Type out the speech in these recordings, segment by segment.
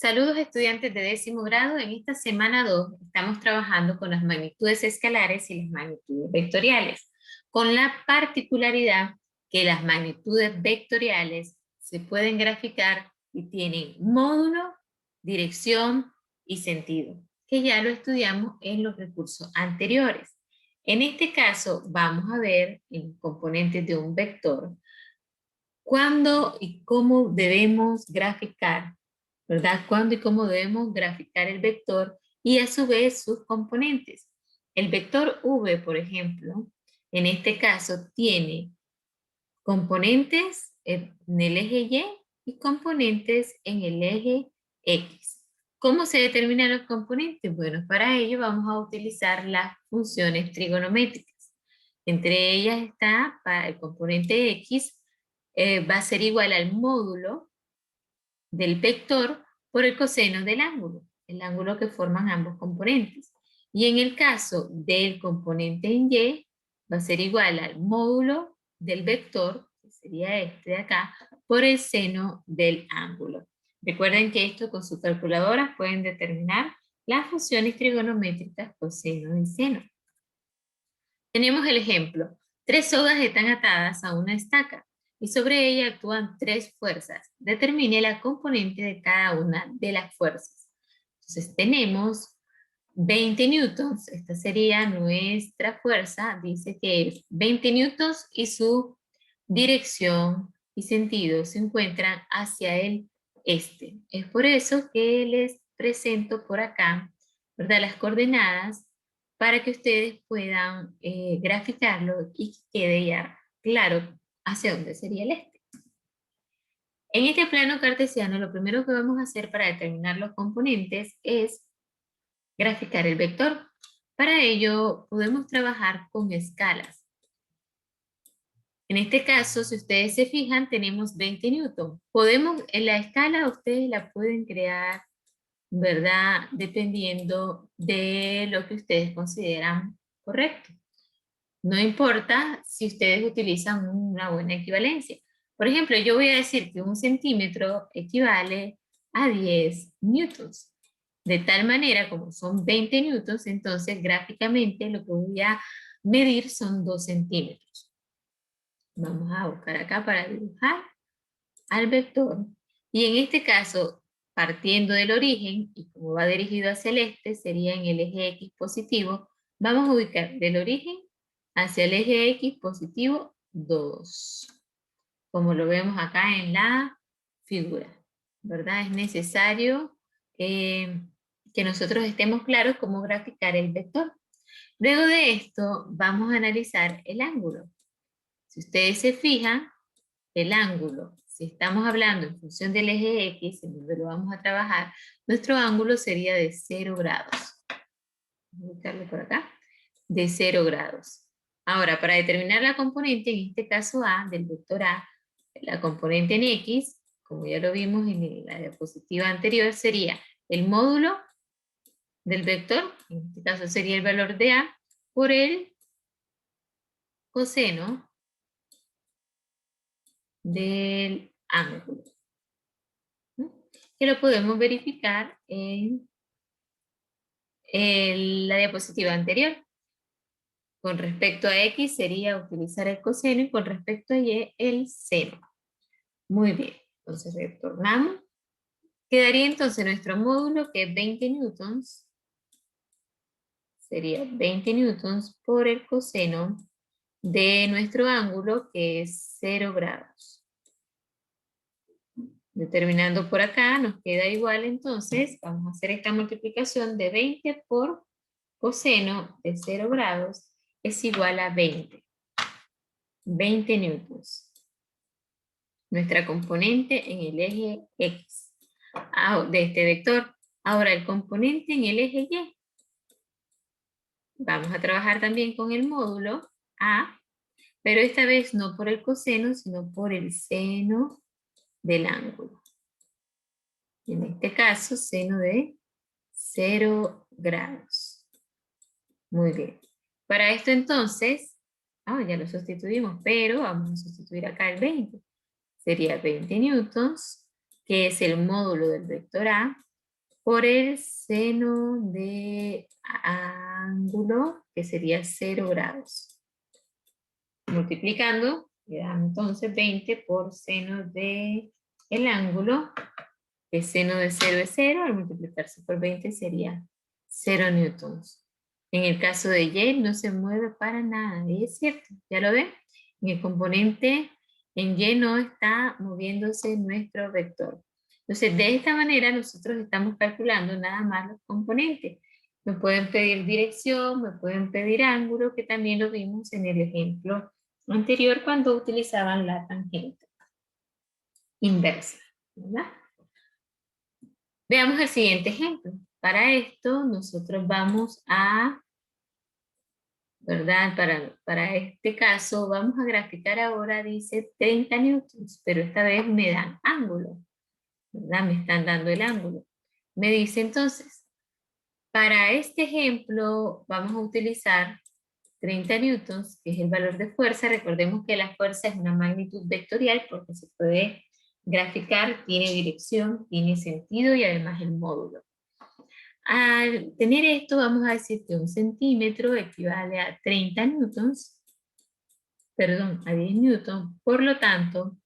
Saludos estudiantes de 10º grado. En esta semana 2 estamos trabajando con las magnitudes escalares y las magnitudes vectoriales, con la particularidad que las magnitudes vectoriales se pueden graficar y tienen módulo, dirección y sentido, que ya lo estudiamos en los recursos anteriores. En este caso vamos a ver en componentes de un vector cuándo y cómo debemos graficar, ¿verdad? Cuándo y cómo debemos graficar el vector y a su vez sus componentes. El vector v, por ejemplo, en este caso tiene componentes en el eje Y y componentes en el eje X. ¿Cómo se determinan los componentes? Bueno, para ello vamos a utilizar las funciones trigonométricas. Entre ellas está, para el componente X, va a ser igual al módulo del vector por el coseno del ángulo, el ángulo que forman ambos componentes. Y en el caso del componente en Y, va a ser igual al módulo del vector, que sería este de acá, por el seno del ángulo. Recuerden que esto con sus calculadoras pueden determinar las funciones trigonométricas coseno y seno. Tenemos el ejemplo. 3 sogas están atadas a una estaca y sobre ella actúan 3 fuerzas. Determine la componente de cada una de las fuerzas. Entonces tenemos 20 newtons. Esta sería nuestra fuerza. Dice que es 20 newtons y su dirección y sentido se encuentran hacia el este. Es por eso que les presento por acá, ¿verdad?, las coordenadas para que ustedes puedan graficarlo y quede ya claro hacia dónde sería el este. En este plano cartesiano, lo primero que vamos a hacer para determinar los componentes es graficar el vector. Para ello, podemos trabajar con escalas. En este caso, si ustedes se fijan, tenemos 20 newton. Podemos, en la escala, ustedes la pueden crear, ¿verdad?, dependiendo de lo que ustedes consideran correcto. No importa si ustedes utilizan una buena equivalencia. Por ejemplo, yo voy a decir que 1 centímetro equivale a 10 newtons. De tal manera, como son 20 newtons, entonces gráficamente lo que voy a medir son 2 centímetros. Vamos a buscar acá para dibujar al vector. Y en este caso, partiendo del origen, y como va dirigido hacia el este, sería en el eje X positivo, vamos a ubicar del origen hacia el eje X positivo 2. Como lo vemos acá en la figura, ¿verdad? Es necesario que nosotros estemos claros cómo graficar el vector. Luego de esto, vamos a analizar el ángulo. Si ustedes se fijan, el ángulo, si estamos hablando en función del eje X, en donde lo vamos a trabajar, nuestro ángulo sería de 0 grados. Voy a ubicarlo por acá. De 0 grados. Ahora, para determinar la componente, en este caso A, del vector A, la componente en X, como ya lo vimos en la diapositiva anterior, sería el módulo del vector, en este caso sería el valor de A, por el coseno del ángulo, ¿no?, que lo podemos verificar en la diapositiva anterior. Con respecto a X sería utilizar el coseno y con respecto a Y el seno. Muy bien, entonces retornamos. Quedaría entonces nuestro módulo que es 20 newtons. Sería 20 newtons por el coseno de nuestro ángulo que es 0 grados. Determinando por acá nos queda igual, entonces vamos a hacer esta multiplicación de 20 por coseno de 0 grados es igual a 20. 20 newtons. Nuestra componente en el eje X de este vector. Ahora el componente en el eje Y. Vamos a trabajar también con el módulo A, pero esta vez no por el coseno, sino por el seno del ángulo. En este caso, seno de 0 grados. Muy bien. Para esto entonces, ya lo sustituimos, pero vamos a sustituir acá el 20. Sería 20 newtons, que es el módulo del vector A, por el seno de ángulo, que sería 0 grados. Multiplicando, le dan entonces 20 por seno de el ángulo, que seno de 0 es 0, al multiplicarse por 20 sería 0 newtons. En el caso de Y no se mueve para nada, y es cierto, ¿ya lo ven? En el componente en Y no está moviéndose nuestro vector. Entonces, de esta manera nosotros estamos calculando nada más los componentes. Me pueden pedir dirección, me pueden pedir ángulo, que también lo vimos en el ejemplo anterior cuando utilizaban la tangente inversa, ¿verdad? Veamos el siguiente ejemplo. Para esto nosotros vamos a, ¿verdad? Para este caso vamos a graficar ahora, dice 30 newtons, pero esta vez me dan ángulo, ¿verdad? Me están dando el ángulo. Me dice entonces, para este ejemplo vamos a utilizar 30 newtons, que es el valor de fuerza. Recordemos que la fuerza es una magnitud vectorial porque se puede graficar, tiene dirección, tiene sentido y además el módulo. Al tener esto, vamos a decir que 1 centímetro equivale a 30 newtons, perdón, a 10 newtons. Por lo tanto,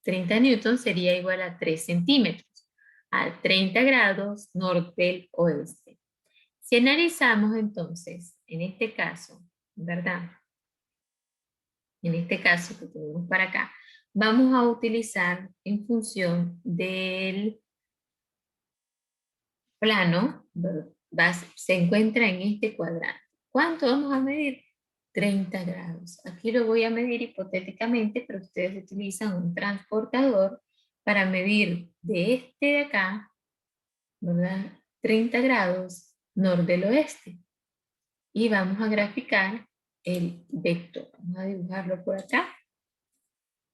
30 newtons sería igual a 3 centímetros, a 30 grados norte-oeste. Si analizamos entonces, en este caso, ¿verdad? En este caso que tenemos para acá, vamos a utilizar en función del plano, se encuentra en este cuadrante. ¿Cuánto vamos a medir? 30 grados. Aquí lo voy a medir hipotéticamente, pero ustedes utilizan un transportador para medir de este de acá, ¿verdad? 30 grados norte del oeste. Y vamos a graficar el vector. Vamos a dibujarlo por acá.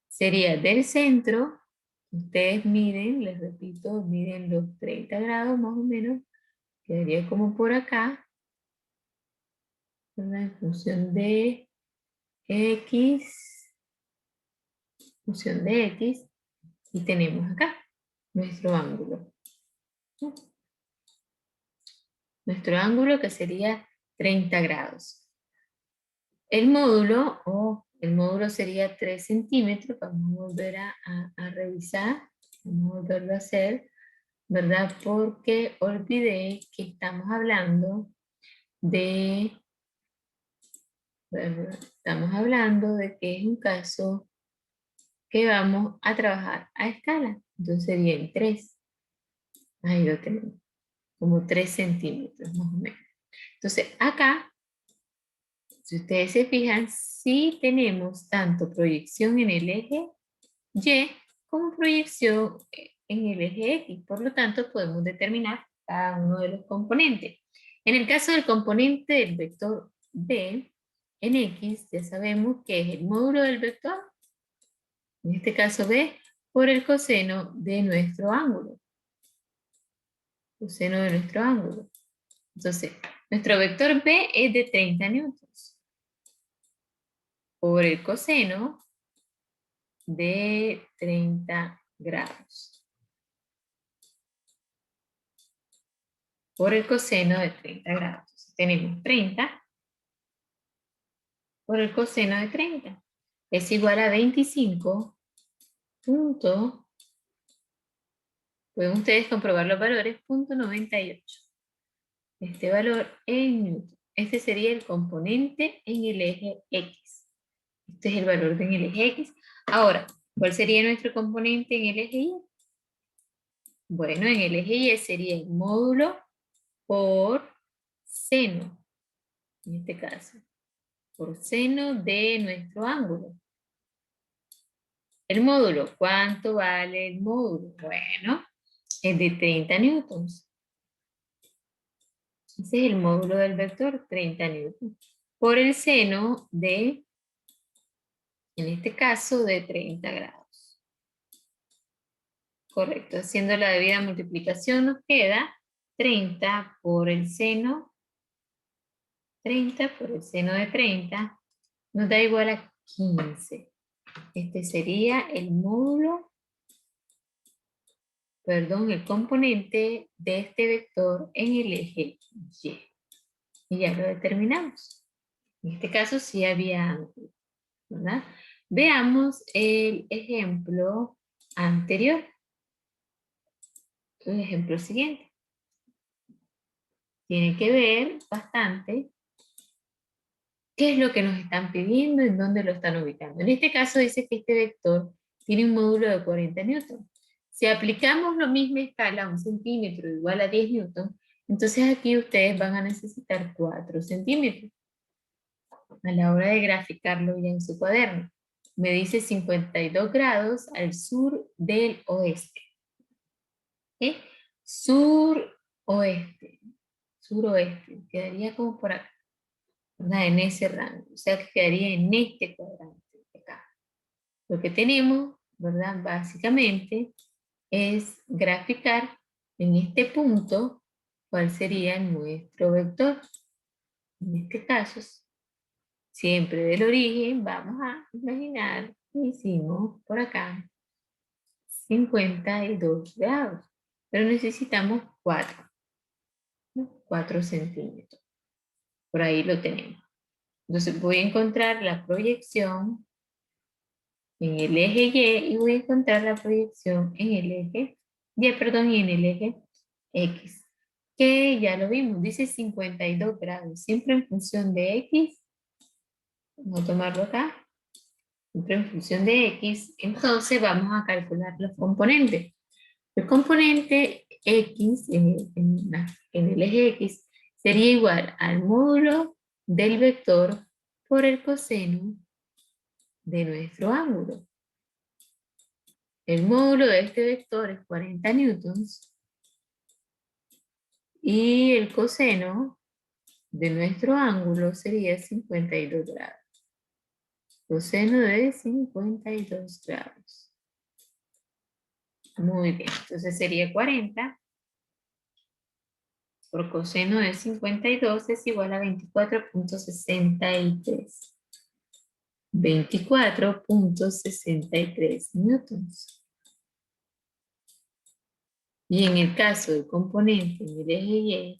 Sería del centro, ustedes miden, les repito, miden los 30 grados más o menos, quedaría como por acá, ¿verdad? En función de X, y tenemos acá nuestro ángulo. Nuestro ángulo que sería 30 grados. El módulo sería 3 centímetros, vamos a volver a revisar, vamos a volverlo a hacer, ¿verdad? Porque olvidé que estamos hablando de, ¿verdad? Estamos hablando de que es un caso que vamos a trabajar a escala. Entonces sería en 3. Ahí lo tenemos, como 3 centímetros más o menos. Entonces acá, si ustedes se fijan, sí tenemos tanto proyección en el eje Y como proyección en el eje X. Por lo tanto, podemos determinar cada uno de los componentes. En el caso del componente del vector B, en X, ya sabemos que es el módulo del vector, en este caso B, por el coseno de nuestro ángulo. Coseno de nuestro ángulo. Entonces, nuestro vector B es de 30 newtons. Por el coseno de 30 grados. Por el coseno de 30 grados. Entonces, tenemos 30 por el coseno de 30. Es igual a 25 punto, pueden ustedes comprobar los valores, punto 98. Este valor en newton. Este sería el componente en el eje X. Este es el valor en el eje X. Ahora, ¿cuál sería nuestro componente en el eje Y? Bueno, en el eje Y sería el módulo por seno, en este caso, por seno de nuestro ángulo. El módulo, ¿cuánto vale el módulo? Bueno, es de 30 newtons. Ese es el módulo del vector, 30 newtons. Por el seno de, en este caso, de 30 grados. Correcto, haciendo la debida multiplicación nos queda 30 por el seno, 30 por el seno de 30, nos da igual a 15. Este sería el módulo el componente de este vector en el eje Y. Y ya lo determinamos. En este caso sí había ángulo, ¿verdad? Veamos el ejemplo anterior. El ejemplo siguiente. Tiene que ver bastante qué es lo que nos están pidiendo y dónde lo están ubicando. En este caso dice que este vector tiene un módulo de 40 newtons. Si aplicamos la misma escala a 1 centímetro igual a 10 newtons, entonces aquí ustedes van a necesitar 4 centímetros a la hora de graficarlo ya en su cuaderno. Me dice 52 grados al sur del oeste. ¿Eh? Sur-oeste. Suroeste. Quedaría como por acá, ¿verdad? En ese rango. O sea que quedaría en este cuadrante de acá. Lo que tenemos, ¿verdad? Básicamente es graficar en este punto cuál sería nuestro vector. En este caso, siempre del origen, vamos a imaginar que hicimos por acá 52 grados, pero necesitamos 4, ¿no? 4 centímetros. Por ahí lo tenemos. Entonces voy a encontrar la proyección en el eje Y y voy a encontrar la proyección en el eje Y, perdón, y en el eje X. Que ya lo vimos, dice 52 grados, siempre en función de X. Vamos a tomarlo acá. Siempre en función de X. Entonces vamos a calcular los componentes. El componente X en el eje X sería igual al módulo del vector por el coseno de nuestro ángulo. El módulo de este vector es 40 newtons y el coseno de nuestro ángulo sería 52 grados. Coseno de 52 grados. Muy bien, entonces sería 40 por coseno de 52 es igual a 24.63. 24.63 newtons. Y en el caso del componente en el eje Y,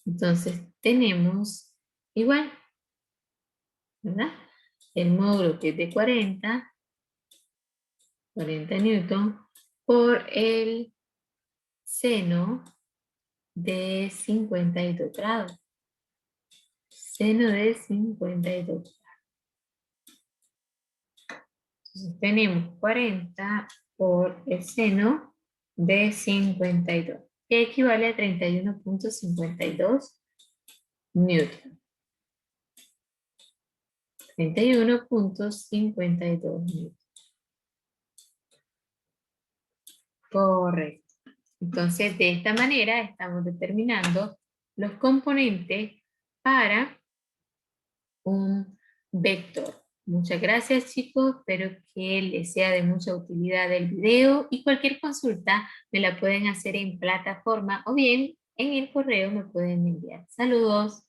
entonces tenemos igual, ¿verdad? El módulo que es de 40 newtons por el seno de 52 grados. Seno de 52 grados. Entonces tenemos 40 por el seno de 52, que equivale a 31.52 newton. 31.52 newton. Correcto. Entonces, de esta manera estamos determinando los componentes para un vector. Muchas gracias, chicos. Espero que les sea de mucha utilidad el video y cualquier consulta me la pueden hacer en plataforma o bien en el correo me pueden enviar. Saludos.